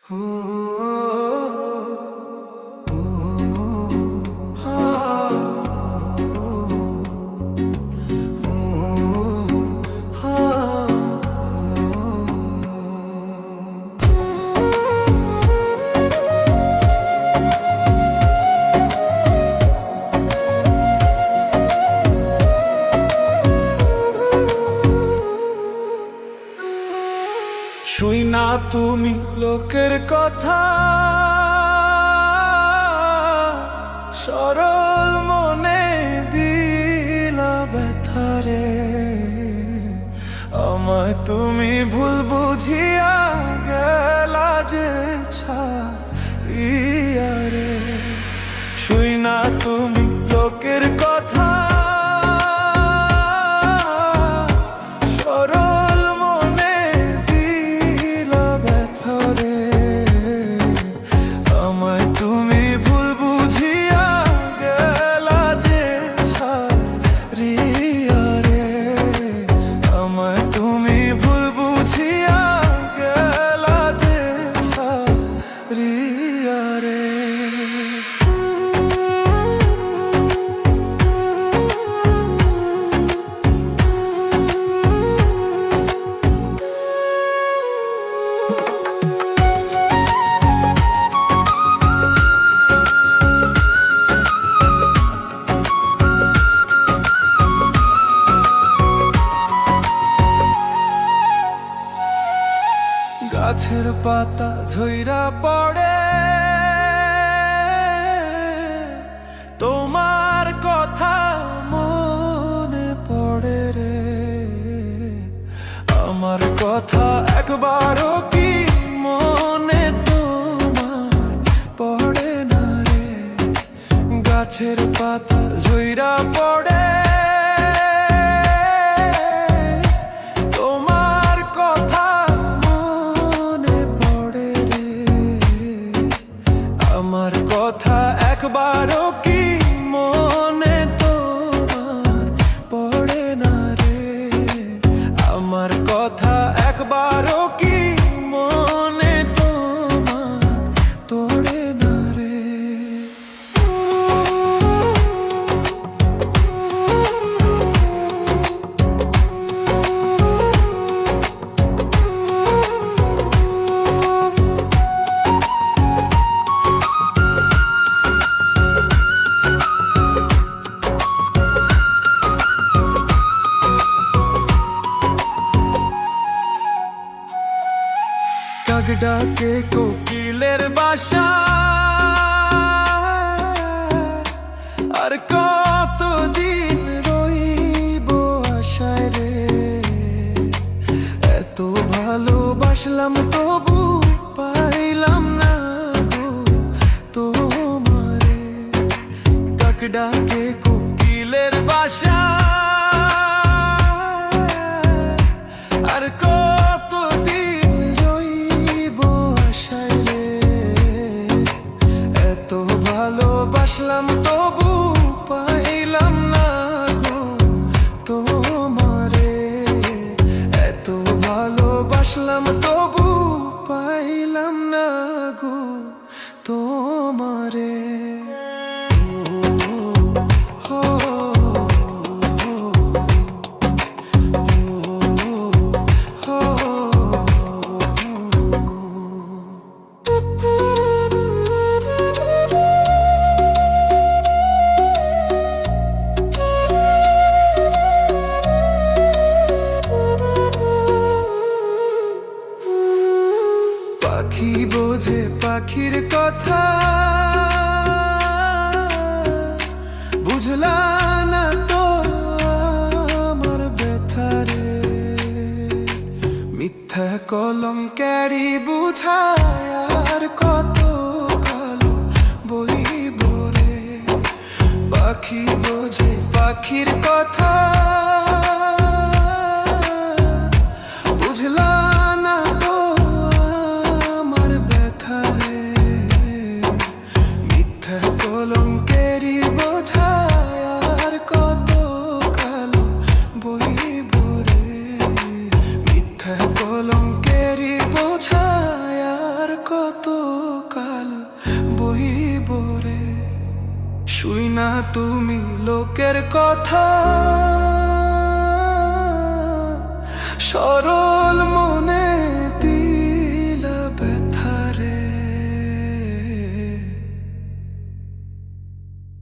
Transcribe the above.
শুই না তুমি লোকের কথা, সরল মনে দিলা ব্যথারে। আমায় তুমি ভুল বুঝিয়া গেলা যে ছাড়িয়া রে। শুই না তুমি লোকের কথা, গাছের পাতা ঝইরা পড়ে তোমার কথা মনে পড়ে রে। আমার কথা একবারও কি মনে তোমার পড়ে না রে। গাছের পাতা ঝইরা পড়ে একবারও কি মনে তোমার পড়ে না রে। আমার কথা একবারও কি মনে তোমার তোড়ে না রে। কাক ডাকে কোকিলের বাসা, আর কতদিন রইব আশায় রে। এত ভালোবাসলাম তবু পাইলাম না গো তোমারে। কাক ডাকে কোকিলের বাসা, আর কতদিন রইব আশায় রে। এত ভালোবাসলাম তবু পাইলাম না গো তোমারে। এত ভালোবাসলাম তবু পাইলাম না গো তোমারে। পাখি বোঝে পাখির কথা, বুঝলা না তো আমার ব্যথারে। মিথ্যা কলঙ্কেরই বুঝায় আর কত কালো বইব রে। পাখি বোঝে পাখির কথা, বুঝলা না তো আমার ব্যথারে। মিথ্যা কলঙ্কেরই বোঝায় আর কত কালো বইব রে। মিথ্যা কলঙ্কেরই বোঝায় আর কত কাল বহিব রে। শুই না তুমি লোকের কথা, সর